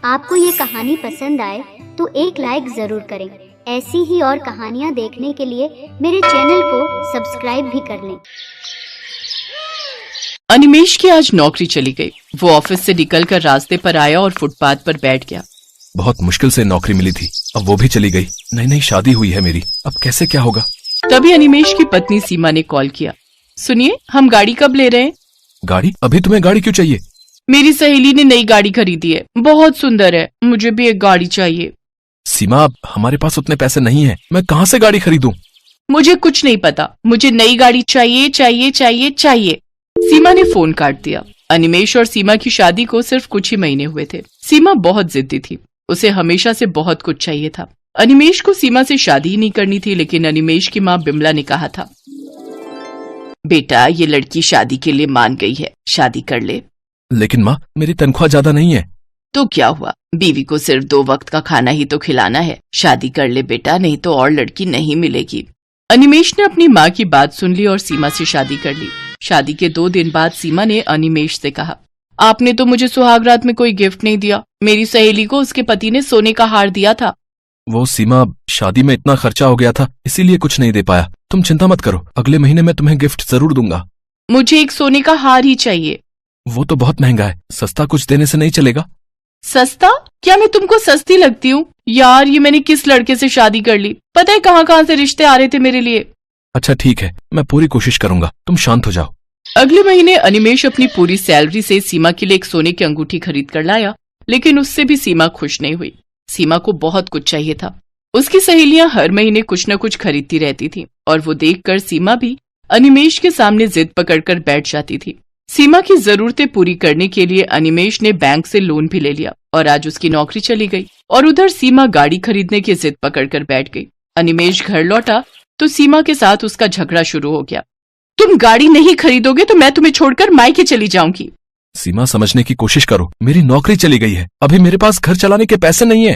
आपको ये कहानी पसंद आए तो एक लाइक जरूर करें। ऐसी ही और कहानियाँ देखने के लिए मेरे चैनल को सब्सक्राइब भी कर लें। अनिमेश की आज नौकरी चली गई। वो ऑफिस से निकलकर रास्ते पर आया और फुटपाथ पर बैठ गया। बहुत मुश्किल से नौकरी मिली थी, अब वो भी चली गई। नई नई शादी हुई है मेरी, अब कैसे क्या होगा। तभी अनिमेश की पत्नी सीमा ने कॉल किया। सुनिए, हम गाड़ी कब ले रहे हैं? गाड़ी? अभी तुम्हें गाड़ी क्यों चाहिए? मेरी सहेली ने नई गाड़ी खरीदी है, बहुत सुंदर है, मुझे भी एक गाड़ी चाहिए। सीमा, हमारे पास उतने पैसे नहीं हैं, मैं कहाँ से गाड़ी खरीदूं? मुझे कुछ नहीं पता, मुझे नई गाड़ी चाहिए चाहिए चाहिए चाहिए। सीमा ने फोन काट दिया। अनिमेश और सीमा की शादी को सिर्फ कुछ ही महीने हुए थे। सीमा बहुत जिद्दी थी, उसे हमेशा से बहुत कुछ चाहिए था। अनिमेश को सीमा से शादी ही नहीं करनी थी, लेकिन अनिमेश की माँ बिमला ने कहा था, बेटा ये लड़की शादी के लिए मान गई है, शादी कर ले। लेकिन माँ, मेरी तनख्वाह ज्यादा नहीं है। तो क्या हुआ, बीवी को सिर्फ 2 वक्त का खाना ही तो खिलाना है। शादी कर ले बेटा, नहीं तो और लड़की नहीं मिलेगी। अनिमेश ने अपनी माँ की बात सुन ली और सीमा से शादी कर ली। शादी के 2 दिन बाद सीमा ने अनिमेश से कहा, आपने तो मुझे सुहागरात में कोई गिफ्ट नहीं दिया। मेरी सहेली को उसके पति ने सोने का हार दिया था। वो सीमा, शादी में इतना खर्चा हो गया था, इसीलिए कुछ नहीं दे पाया। तुम चिंता मत करो, अगले महीने मैं तुम्हें गिफ्ट जरूर दूंगा। मुझे एक सोने का हार ही चाहिए। वो तो बहुत महंगा है, सस्ता कुछ देने से नहीं चलेगा। सस्ता? क्या मैं तुमको सस्ती लगती हूँ? यार, ये मैंने किस लड़के से शादी कर ली, पता है कहाँ कहाँ से रिश्ते आ रहे थे मेरे लिए। अच्छा ठीक है, मैं पूरी कोशिश करूंगा, तुम शांत हो जाओ। अगले महीने अनिमेश अपनी पूरी सैलरी से सीमा के लिए एक सोने की अंगूठी खरीद कर लाया, लेकिन उससे भी सीमा खुश नहीं हुई। सीमा को बहुत कुछ चाहिए था। उसकी सहेलियां हर महीने कुछ न कुछ खरीदती रहती थी और वो देखकर सीमा भी अनिमेश के सामने जिद पकड़कर बैठ जाती थी। सीमा की जरूरतें पूरी करने के लिए अनिमेश ने बैंक से लोन भी ले लिया और आज उसकी नौकरी चली गई। और उधर सीमा गाड़ी खरीदने की जिद पकड़कर बैठ गई। अनिमेश घर लौटा तो सीमा के साथ उसका झगड़ा शुरू हो गया। तुम गाड़ी नहीं खरीदोगे तो मैं तुम्हें छोड़कर मायके चली जाऊंगी। सीमा, समझने की कोशिश करो, मेरी नौकरी चली गई है, अभी मेरे पास घर चलाने के पैसे नहीं है।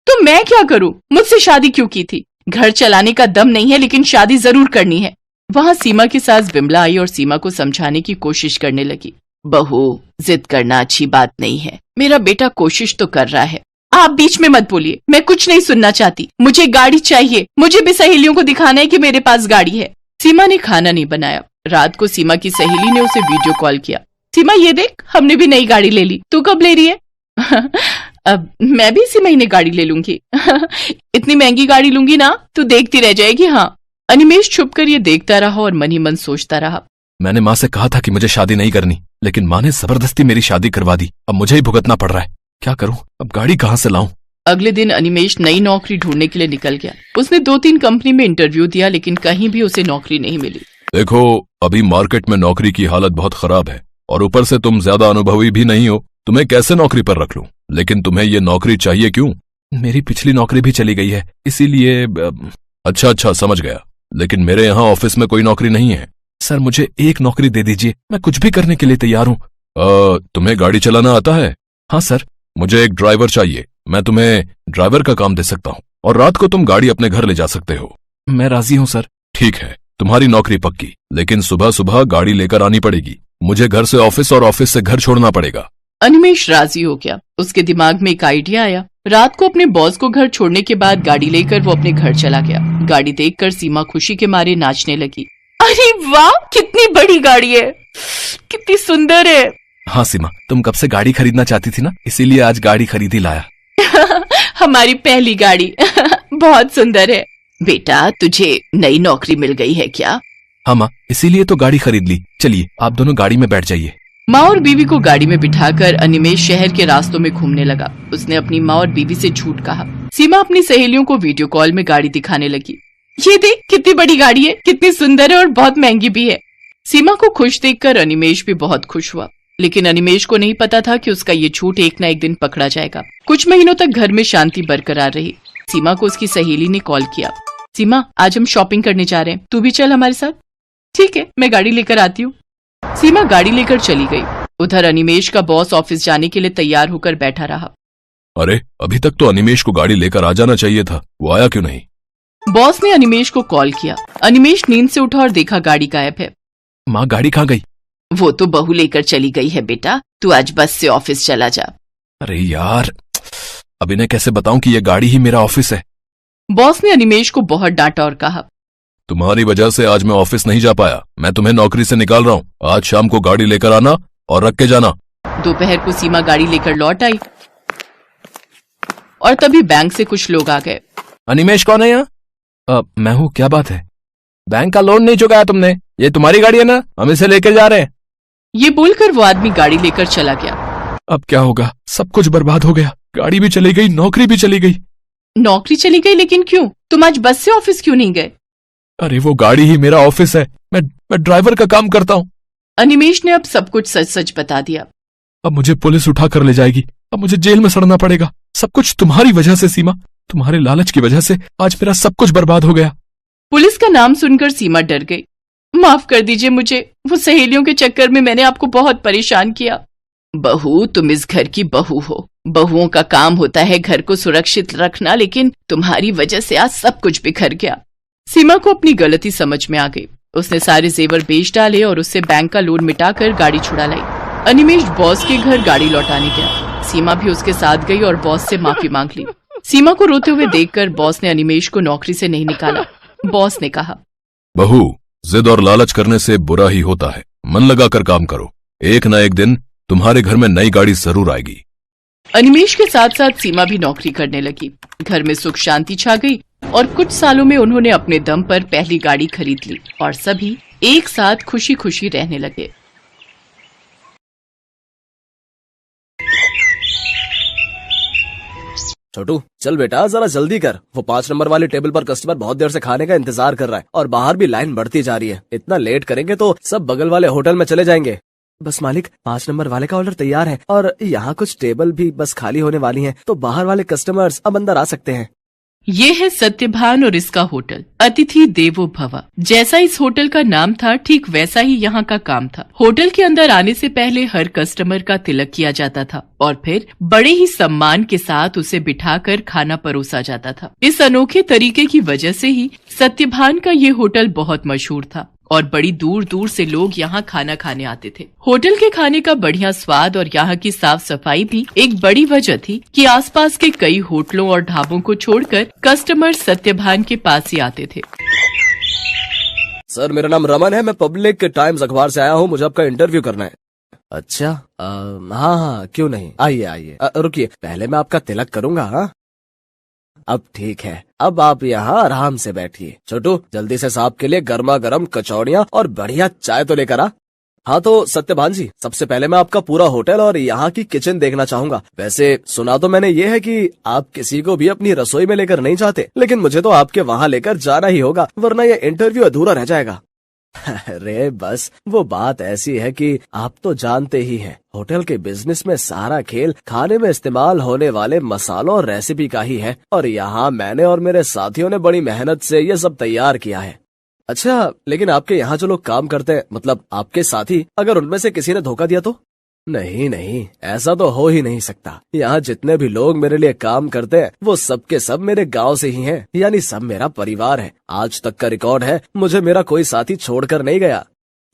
तो मैं क्या करूं? मुझसे शादी क्यों की थी? घर चलाने का दम नहीं है, लेकिन शादी जरूर करनी है। वहाँ सीमा की सास बिमला आई और सीमा को समझाने की कोशिश करने लगी। बहू, जिद करना अच्छी बात नहीं है, मेरा बेटा कोशिश तो कर रहा है। आप बीच में मत बोलिए, मैं कुछ नहीं सुनना चाहती। मुझे गाड़ी चाहिए, मुझे भी सहेलियों को दिखाना है कि मेरे पास गाड़ी है। सीमा ने खाना नहीं बनाया। रात को सीमा की सहेली ने उसे वीडियो कॉल किया। सीमा, ये देख, हमने भी नई गाड़ी ले ली, तू कब ले रही है? अब मैं भी इसी महीने गाड़ी ले लूंगी। इतनी महंगी गाड़ी लूंगी ना, तू देखती रह जाएगी। हाँ। अनिमेश छुपकर ये देखता रहा और मन ही मन सोचता रहा। मैंने माँ से कहा था कि मुझे शादी नहीं करनी, लेकिन माँ ने जबरदस्ती मेरी शादी करवा दी। अब मुझे ही भुगतना पड़ रहा है, क्या करूं? अब गाड़ी कहाँ से लाऊं? अगले दिन अनिमेश नई नौकरी ढूंढने के लिए निकल गया। उसने 2-3 कंपनी में इंटरव्यू दिया, लेकिन कहीं भी उसे नौकरी नहीं मिली। देखो, अभी मार्केट में नौकरी की हालत बहुत खराब है और ऊपर से तुम ज्यादा अनुभवी भी नहीं हो, तुम्हें कैसे नौकरी पर रख लूं? लेकिन तुम्हें ये नौकरी चाहिए क्यों? मेरी पिछली नौकरी भी चली गई है, इसीलिए। अच्छा, समझ गया, लेकिन मेरे यहाँ ऑफिस में कोई नौकरी नहीं है। सर, मुझे एक नौकरी दे दीजिए, मैं कुछ भी करने के लिए तैयार हूँ। तुम्हें गाड़ी चलाना आता है? हाँ सर। मुझे एक ड्राइवर चाहिए, मैं तुम्हें ड्राइवर का काम दे सकता हूँ और रात को तुम गाड़ी अपने घर ले जा सकते हो। मैं राजी हूँ सर। ठीक है, तुम्हारी नौकरी पक्की, लेकिन सुबह सुबह गाड़ी लेकर आनी पड़ेगी। मुझे घर से ऑफिस और ऑफिस से घर छोड़ना पड़ेगा। अनिमेश राजी हो गया। उसके दिमाग में एक आइडिया आया। रात को अपने बॉस को घर छोड़ने के बाद गाड़ी लेकर वो अपने घर चला गया। गाड़ी देखकर सीमा खुशी के मारे नाचने लगी। अरे वाह, कितनी बड़ी गाड़ी है, कितनी सुंदर है। हाँ सीमा, तुम कब से गाड़ी खरीदना चाहती थी ना, इसीलिए आज गाड़ी खरीद ही लाया। हमारी पहली गाड़ी। बहुत सुंदर है। बेटा, तुझे नई नौकरी मिल गई है क्या? हाँ माँ, इसीलिए तो गाड़ी खरीद ली। चलिए, आप दोनों गाड़ी में बैठ जाइए। माँ और बीवी को गाड़ी में बिठाकर अनिमेश शहर के रास्तों में घूमने लगा। उसने अपनी माँ और बीवी से झूठ कहा। सीमा अपनी सहेलियों को वीडियो कॉल में गाड़ी दिखाने लगी। ये देख, कितनी बड़ी गाड़ी है, कितनी सुंदर है और बहुत महंगी भी है। सीमा को खुश देखकर अनिमेश भी बहुत खुश हुआ, लेकिन अनिमेश को नहीं पता था कि उसका ये झूठ एक न एक दिन पकड़ा जाएगा। कुछ महीनों तक घर में शांति बरकरार रही। सीमा को उसकी सहेली ने कॉल किया। सीमा, आज हम शॉपिंग करने जा रहे हैं, तू भी चल हमारे साथ। ठीक है, मैं गाड़ी लेकर आती हूँ। सीमा गाड़ी लेकर चली गई। उधर अनिमेश का बॉस ऑफिस जाने के लिए तैयार होकर बैठा रहा। अरे, अभी तक तो अनिमेश को गाड़ी लेकर आ जाना चाहिए था, वो आया क्यों नहीं? बॉस ने अनिमेश को कॉल किया। अनिमेश नींद से उठा और देखा गाड़ी गायब है। माँ, गाड़ी कहाँ गई? वो तो बहू लेकर चली गई है बेटा, तू आज बस से ऑफिस चला जा। अरे यार, अब इन्हें कैसे बताऊं कि ये गाड़ी ही मेरा ऑफिस है। बॉस ने अनिमेश को बहुत डांटा और कहा, तुम्हारी वजह से आज मैं ऑफिस नहीं जा पाया। मैं तुम्हें नौकरी से निकाल रहा हूँ। आज शाम को गाड़ी लेकर आना और रख के जाना। दोपहर को सीमा गाड़ी लेकर लौट आई और तभी बैंक से कुछ लोग आ गए। अनिमेश कौन है यहाँ? मैं हूँ। क्या बात है? बैंक का लोन नहीं चुकाया तुमने? ये तुम्हारी गाड़ी है ना? हम इसे लेकर जा रहे हैं। ये बोलकर वो आदमी गाड़ी लेकर चला गया। अब क्या होगा? सब कुछ बर्बाद हो गया। गाड़ी भी चली गई, नौकरी भी चली गई। नौकरी चली गई? लेकिन क्यों? तुम आज बस से ऑफिस क्यों नहीं गए? अरे वो गाड़ी ही मेरा ऑफिस है। मैं ड्राइवर का काम करता हूँ। अनिमेश ने अब सब कुछ सच सच बता दिया। अब मुझे पुलिस उठा कर ले जाएगी। अब मुझे जेल में सड़ना पड़ेगा। सब कुछ तुम्हारी वजह से सीमा, तुम्हारे लालच की वजह से आज मेरा सब कुछ बर्बाद हो गया। पुलिस का नाम सुनकर सीमा डर गई। माफ कर दीजिए मुझे, वो सहेलियों के चक्कर में मैंने आपको बहुत परेशान किया। बहू, तुम इस घर की बहू हो। बहुओं का काम होता है घर को सुरक्षित रखना, लेकिन तुम्हारी वजह से आज सब कुछ बिखर गया। सीमा को अपनी गलती समझ में आ गई। उसने सारे जेवर बेच डाले और उससे बैंक का लोन मिटाकर गाड़ी छुड़ा लाई। अनिमेश बॉस के घर गाड़ी लौटाने गया। सीमा भी उसके साथ गई और बॉस से माफी मांग ली। सीमा को रोते हुए देखकर बॉस ने अनिमेश को नौकरी से नहीं निकाला। बॉस ने कहा, बहू, जिद और लालच करने से बुरा ही होता है। मन लगाकर काम करो। एक न एक दिन तुम्हारे घर में नई गाड़ी जरूर आएगी। अनिमेश के साथ साथ सीमा भी नौकरी करने लगी। घर में सुख शांति छा गई और कुछ सालों में उन्होंने अपने दम पर पहली गाड़ी खरीद ली और सभी एक साथ खुशी खुशी रहने लगे। छोटू, चल बेटा जरा जल्दी कर। वो 5 नंबर वाले टेबल पर कस्टमर बहुत देर से खाने का इंतजार कर रहा है और बाहर भी लाइन बढ़ती जा रही है। इतना लेट करेंगे तो सब बगल वाले होटल में चले जाएंगे। बस मालिक, 5 नंबर वाले का ऑर्डर तैयार है और यहाँ कुछ टेबल भी बस खाली होने वाली हैं, तो बाहर वाले कस्टमर्स अब अंदर आ सकते हैं। ये है सत्यभान और इसका होटल अतिथि देवो भव। जैसा इस होटल का नाम था, ठीक वैसा ही यहाँ का काम था। होटल के अंदर आने से पहले हर कस्टमर का तिलक किया जाता था और फिर बड़े ही सम्मान के साथ उसे बिठाकर खाना परोसा जाता था। इस अनोखे तरीके की वजह से ही सत्यभान का ये होटल बहुत मशहूर था और बड़ी दूर दूर से लोग यहाँ खाना खाने आते थे। होटल के खाने का बढ़िया स्वाद और यहाँ की साफ सफाई भी एक बड़ी वजह थी कि आसपास के कई होटलों और ढाबों को छोड़कर कस्टमर सत्यभान के पास ही आते थे। सर, मेरा नाम रमन है। मैं पब्लिक टाइम्स अखबार से आया हूँ। मुझे आपका इंटरव्यू करना है। अच्छा, हाँ, क्यों नहीं, आइए आइए। रुकिए, पहले मैं आपका तिलक करूंगा। हाँ, अब ठीक है। अब आप यहाँ आराम से बैठिए। छोटू, जल्दी से साहब के लिए गर्मा गर्म कचौड़ियाँ और बढ़िया चाय तो लेकर आ। हाँ तो सत्यभान जी, सबसे पहले मैं आपका पूरा होटल और यहाँ की किचन देखना चाहूंगा। वैसे सुना तो मैंने ये है कि आप किसी को भी अपनी रसोई में लेकर नहीं जाते, लेकिन मुझे तो आपके वहाँ लेकर जाना ही होगा, वरना ये इंटरव्यू अधूरा रह जाएगा। अरे बस, वो बात ऐसी है कि आप तो जानते ही हैं, होटल के बिजनेस में सारा खेल खाने में इस्तेमाल होने वाले मसालों और रेसिपी का ही है और यहाँ मैंने और मेरे साथियों ने बड़ी मेहनत से ये सब तैयार किया है। अच्छा, लेकिन आपके यहाँ जो लोग काम करते हैं, मतलब आपके साथी, अगर उनमें से किसी ने धोखा दिया तो? नहीं नहीं, ऐसा तो हो ही नहीं सकता। यहाँ जितने भी लोग मेरे लिए काम करते हैं वो सब के सब मेरे गांव से ही हैं, यानी सब मेरा परिवार है। आज तक का रिकॉर्ड है, मुझे मेरा कोई साथी छोड़कर नहीं गया।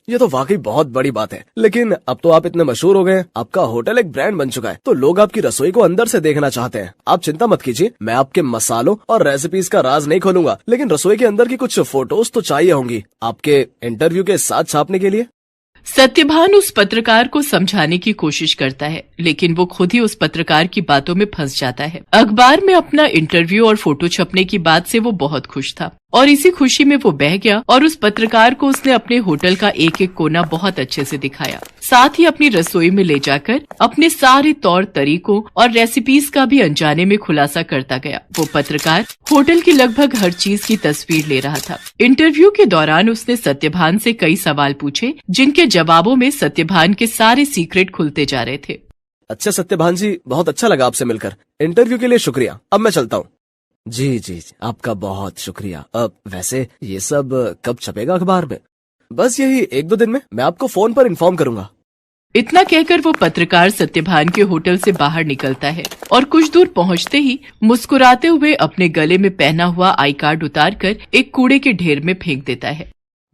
ये तो वाकई बहुत बड़ी बात है। लेकिन अब तो आप इतने मशहूर हो गए, आपका होटल एक ब्रांड बन चुका है, तो लोग आपकी रसोई को अंदर से देखना चाहते हैं। आप चिंता मत कीजिए, मैं आपके मसालों और रेसिपीज का राज नहीं खोलूंगा, लेकिन रसोई के अंदर की कुछ फोटोज तो चाहिए होंगी आपके इंटरव्यू के साथ छापने के लिए। सत्यभान उस पत्रकार को समझाने की कोशिश करता है, लेकिन वो खुद ही उस पत्रकार की बातों में फंस जाता है। अखबार में अपना इंटरव्यू और फोटो छपने की बात से वो बहुत खुश था और इसी खुशी में वो बह गया और उस पत्रकार को उसने अपने होटल का एक एक कोना बहुत अच्छे से दिखाया। साथ ही अपनी रसोई में ले जाकर अपने सारे तौर तरीकों और रेसिपीज का भी अनजाने में खुलासा करता गया। वो पत्रकार होटल की लगभग हर चीज की तस्वीर ले रहा था। इंटरव्यू के दौरान उसने सत्यभान से कई सवाल पूछे, जिनके जवाबों में सत्यभान के सारे सीक्रेट खुलते जा रहे थे। अच्छा सत्यभान जी, बहुत अच्छा लगा आपसे मिलकर। इंटरव्यू के लिए शुक्रिया। अब मैं चलता हूँ। जी जी, आपका बहुत शुक्रिया। अब वैसे ये सब कब छपेगा अखबार में? बस यही 1-2 दिन में। मैं आपको फोन पर इन्फॉर्म करूंगा। इतना कहकर वो पत्रकार सत्यभान के होटल से बाहर निकलता है और कुछ दूर पहुंचते ही मुस्कुराते हुए अपने गले में पहना हुआ आई कार्ड उतारकर एक कूड़े के ढेर में फेंक देता है।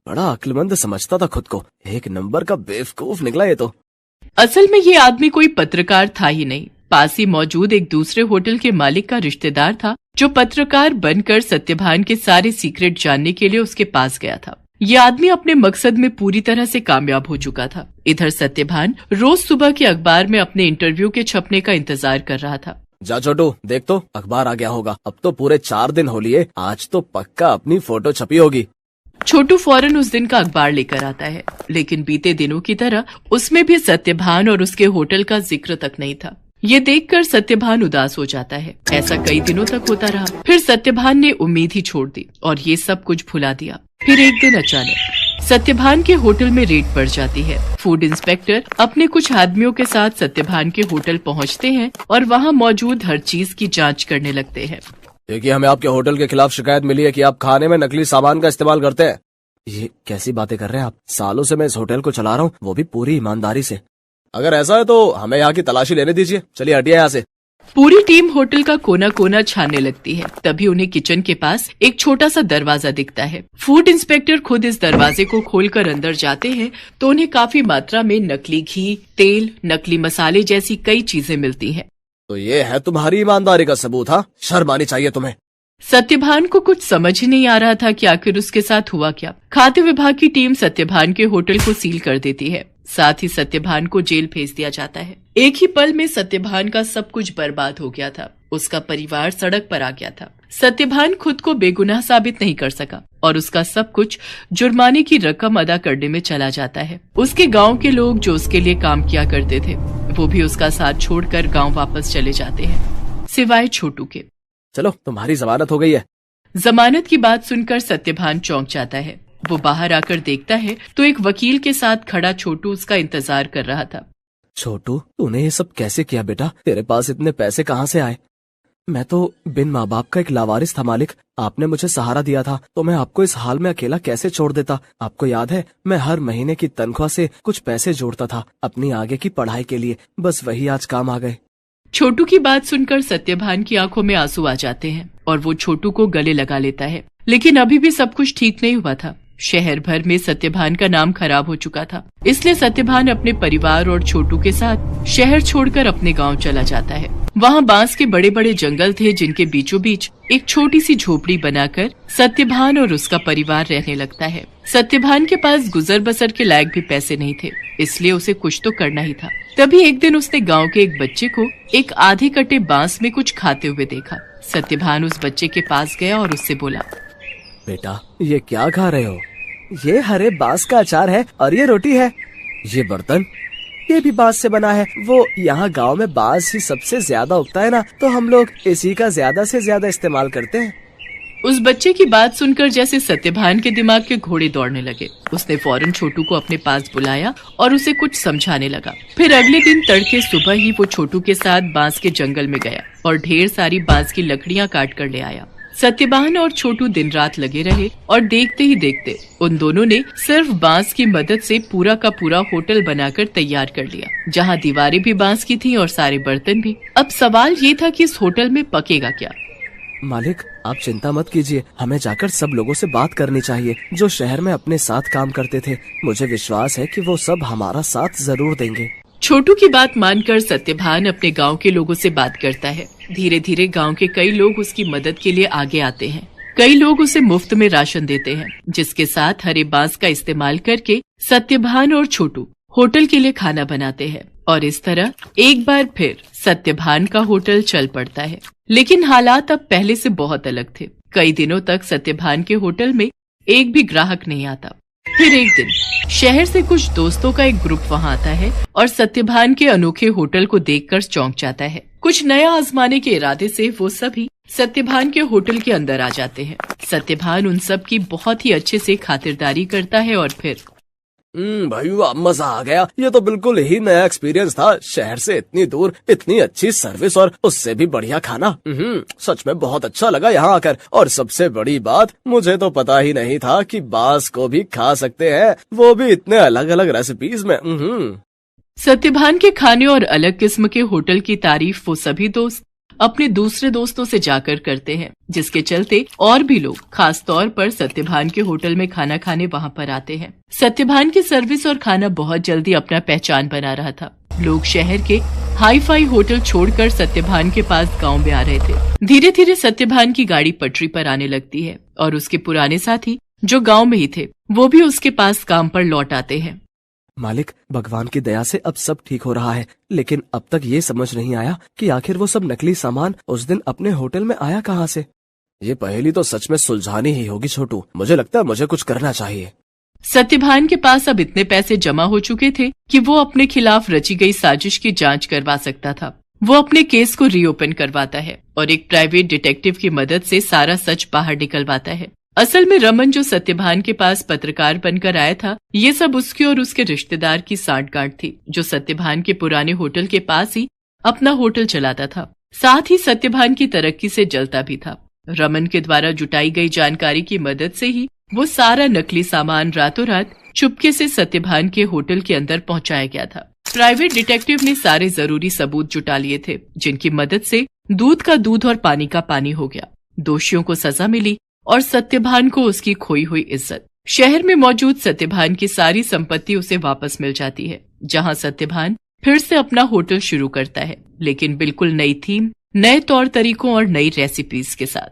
बड़ा अक्लमंद समझता था खुद को, एक नंबर का बेवकूफ निकला ये तो। असल में ये आदमी कोई पत्रकार था ही नहीं। पास ही मौजूद एक दूसरे होटल के मालिक का रिश्तेदार था, जो पत्रकार बनकर सत्यभान के सारे सीक्रेट जानने के लिए उसके पास गया था। ये आदमी अपने मकसद में पूरी तरह से कामयाब हो चुका था। इधर सत्यभान रोज सुबह के अखबार में अपने इंटरव्यू के छपने का इंतजार कर रहा था। जा छोटू, देख तो अखबार आ गया होगा। अब तो पूरे 4 दिन हो लिए, आज तो पक्का अपनी फोटो छपी होगी। छोटू फौरन उस दिन का अखबार लेकर आता है, लेकिन बीते दिनों की तरह उसमें भी सत्यभान और उसके होटल का जिक्र तक नहीं था। ये देखकर सत्यभान उदास हो जाता है। ऐसा कई दिनों तक होता रहा। फिर सत्यभान ने उम्मीद ही छोड़ दी और ये सब कुछ भुला दिया। फिर एक दिन अचानक सत्यभान के होटल में रेड पड़ जाती है। फूड इंस्पेक्टर अपने कुछ आदमियों के साथ सत्यभान के होटल पहुंचते हैं और वहां मौजूद हर चीज की जांच करने लगते हैं। देखिए, हमें आपके होटल के खिलाफ शिकायत मिली है कि आप खाने में नकली सामान का इस्तेमाल करते हैं। ये कैसी बातें कर रहे हैं आप? सालों से मैं इस होटल को चला रहा हूँ, वो भी पूरी ईमानदारी से। अगर ऐसा है तो हमें यहाँ की तलाशी लेने दीजिए। चलिए हटिए यहाँ से। पूरी टीम होटल का कोना कोना छानने लगती है। तभी उन्हें किचन के पास एक छोटा सा दरवाजा दिखता है। फूड इंस्पेक्टर खुद इस दरवाजे को खोलकर अंदर जाते हैं तो उन्हें काफी मात्रा में नकली घी, तेल, नकली मसाले जैसी कई चीजें मिलती हैं। तो ये है तुम्हारी ईमानदारी का सबूत? हाँ, शर्म आनी चाहिए तुम्हें। सत्यभान को कुछ समझ ही नहीं आ रहा था कि आखिर उसके साथ हुआ क्या। खाद्य विभाग की टीम सत्यभान के होटल को सील कर देती है। साथ ही सत्यभान को जेल भेज दिया जाता है। एक ही पल में सत्यभान का सब कुछ बर्बाद हो गया था। उसका परिवार सड़क पर आ गया था। सत्यभान खुद को बेगुनाह साबित नहीं कर सका और उसका सब कुछ जुर्माने की रकम अदा करने में चला जाता है। उसके गांव के लोग जो उसके लिए काम किया करते थे, वो भी उसका साथ छोड़कर गांव वापस चले जाते हैं, सिवाय छोटू के। चलो, तुम्हारी जमानत हो गई है। जमानत की बात सुनकर सत्यभान चौंक जाता है। वो बाहर आकर देखता है तो एक वकील के साथ खड़ा छोटू उसका इंतजार कर रहा था। छोटू, तूने ये सब कैसे किया बेटा? तेरे पास इतने पैसे कहाँ से आए? मैं तो बिन माँ बाप का एक लावारिस था मालिक। आपने मुझे सहारा दिया था तो मैं आपको इस हाल में अकेला कैसे छोड़ देता? आपको याद है, मैं हर महीने की तनख्वाह से कुछ पैसे जोड़ता था अपनी आगे की पढ़ाई के लिए। बस वही आज काम आ गए। छोटू की बात सुनकर सत्यभान की आंखों में आंसू आ जाते हैं और वो छोटू को गले लगा लेता है। लेकिन अभी भी सब कुछ ठीक नहीं हुआ था। शहर भर में सत्यभान का नाम खराब हो चुका था। इसलिए सत्यभान अपने परिवार और छोटू के साथ शहर छोड़कर अपने गांव चला जाता है। वहां बांस के बड़े बड़े जंगल थे, जिनके बीचों बीच एक छोटी सी झोपड़ी बनाकर सत्यभान और उसका परिवार रहने लगता है। सत्यभान के पास गुजर बसर के लायक भी पैसे नहीं थे, इसलिए उसे कुछ तो करना ही था। तभी एक दिन उसने गांव के एक बच्चे को एक आधे कटे बांस में कुछ खाते हुए देखा। सत्यभान उस बच्चे के पास गया और उससे बोला, बेटा, ये क्या खा रहे हो? ये हरे बांस का अचार है और ये रोटी है। ये बर्तन, ये भी बांस से बना है। वो यहाँ गांव में बांस ही सबसे ज्यादा उगता है ना, तो हम लोग इसी का ज्यादा से ज्यादा इस्तेमाल करते हैं। उस बच्चे की बात सुनकर जैसे सत्यभान के दिमाग के घोड़े दौड़ने लगे। उसने फौरन छोटू को अपने पास बुलाया और उसे कुछ समझाने लगा। फिर अगले दिन तड़के सुबह ही वो छोटू के साथ बांस के जंगल में गया और ढेर सारी बांस की लकड़ियां काट कर ले आया। सत्यभान और छोटू दिन रात लगे रहे और देखते ही देखते उन दोनों ने सिर्फ बांस की मदद से पूरा का पूरा होटल बनाकर तैयार कर लिया, जहां दीवारें भी बांस की थीं और सारे बर्तन भी। अब सवाल ये था कि इस होटल में पकेगा क्या? मालिक, आप चिंता मत कीजिए, हमें जाकर सब लोगों से बात करनी चाहिए जो शहर में अपने साथ काम करते थे। मुझे विश्वास है कि वो सब हमारा साथ जरूर देंगे। छोटू की बात मानकर सत्यभान अपने गांव के लोगों से बात करता है। धीरे धीरे गांव के कई लोग उसकी मदद के लिए आगे आते हैं। कई लोग उसे मुफ्त में राशन देते हैं, जिसके साथ हरे बांस का इस्तेमाल करके सत्यभान और छोटू होटल के लिए खाना बनाते हैं। और इस तरह एक बार फिर सत्यभान का होटल चल पड़ता है। लेकिन हालात अब पहले से बहुत अलग थे। कई दिनों तक सत्यभान के होटल में एक भी ग्राहक नहीं आता। फिर एक दिन शहर से कुछ दोस्तों का एक ग्रुप वहां आता है और सत्यभान के अनोखे होटल को देखकर चौंक जाता है। कुछ नया आजमाने के इरादे से वो सभी सत्यभान के होटल के अंदर आ जाते हैं। सत्यभान उन सब की बहुत ही अच्छे से खातिरदारी करता है और फिर भाई वाह, मजा आ गया। ये तो बिल्कुल ही नया एक्सपीरियंस था। शहर से इतनी दूर इतनी अच्छी सर्विस और उससे भी बढ़िया खाना। सच में बहुत अच्छा लगा यहाँ आकर। और सबसे बड़ी बात, मुझे तो पता ही नहीं था कि बांस को भी खा सकते हैं, वो भी इतने अलग अलग रेसिपीज में। सत्यभान के खाने और अलग किस्म के होटल की तारीफ वो सभी दोस्त अपने दूसरे दोस्तों से जाकर करते हैं, जिसके चलते और भी लोग खास तौर पर सत्यभान के होटल में खाना खाने वहां पर आते हैं। सत्यभान की सर्विस और खाना बहुत जल्दी अपना पहचान बना रहा था। लोग शहर के हाई फाई होटल छोड़कर सत्यभान के पास गांव में आ रहे थे। धीरे धीरे सत्यभान की गाड़ी पटरी पर आने लगती है और उसके पुराने साथी जो गांव में ही थे वो भी उसके पास काम पर लौट आते हैं। मालिक, भगवान की दया से अब सब ठीक हो रहा है, लेकिन अब तक ये समझ नहीं आया कि आखिर वो सब नकली सामान उस दिन अपने होटल में आया कहाँ से। ये पहेली तो सच में सुलझानी ही होगी छोटू। मुझे लगता है मुझे कुछ करना चाहिए। सत्यभान के पास अब इतने पैसे जमा हो चुके थे कि वो अपने खिलाफ रची गई साजिश की जांच करवा सकता था। वो अपने केस को रीओपन करवाता है और एक प्राइवेट डिटेक्टिव की मदद से सारा सच बाहर निकलवाता है। असल में रमन जो सत्यभान के पास पत्रकार बनकर आया था, ये सब उसके और उसके रिश्तेदार की सांठगांठ थी, जो सत्यभान के पुराने होटल के पास ही अपना होटल चलाता था। साथ ही सत्यभान की तरक्की से जलता भी था। रमन के द्वारा जुटाई गई जानकारी की मदद से ही वो सारा नकली सामान रातों रात चुपके से सत्यभान के होटल के अंदर पहुंचाया गया था। प्राइवेट डिटेक्टिव ने सारे जरूरी सबूत जुटा लिए थे, जिनकी मदद से दूध का दूध और पानी का पानी हो गया। दोषियों को सजा मिली और सत्यभान को उसकी खोई हुई इज्जत। शहर में मौजूद सत्यभान की सारी संपत्ति उसे वापस मिल जाती है, जहां सत्यभान फिर से अपना होटल शुरू करता है, लेकिन बिल्कुल नई थीम, नए तौर तरीकों और नई रेसिपीज के साथ।